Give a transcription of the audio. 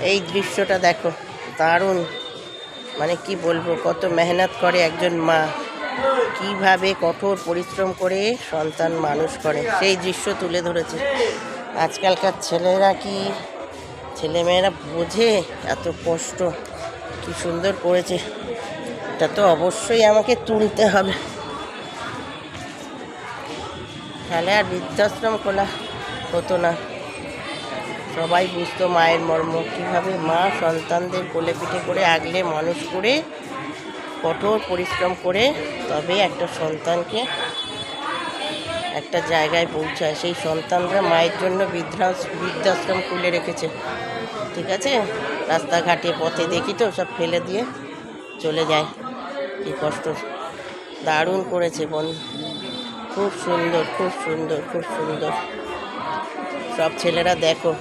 এই দৃশ্যটা দেখো, দারুণ। মানে কি বলবো, কত মেহনত করে একজন মা, কিভাবে কঠোর পরিশ্রম করে সন্তান মানুষ করে, সেই দৃশ্য তুলে ধরেছে। আজকালকার ছেলেরা কি, ছেলেমেয়েরা বোঝে এত কষ্ট? কি সুন্দর করেছে, এটা তো অবশ্যই আমাকে তুলতে হবে, তাহলে আর বৃদ্ধাশ্রম খোলা হতো না। সবাই বুঝতো মায়ের মর্ম, কীভাবে মা সন্তানদের কোলে পিঠে করে আগলে মানুষ করে কঠোর পরিশ্রম করে তবে একটা সন্তানকে একটা জায়গায় পৌঁছায়। সেই সন্তানরা মায়ের জন্য বৃদ্ধাশ্রম খুলে রেখেছে, ঠিক আছে? রাস্তাঘাটে পথে দেখি তো সব ফেলে দিয়ে চলে যায়, কী কষ্ট। দারুণ করেছে বোন, খুব সুন্দর, খুব সুন্দর, খুব সুন্দর। সব ছেলেরা দেখো।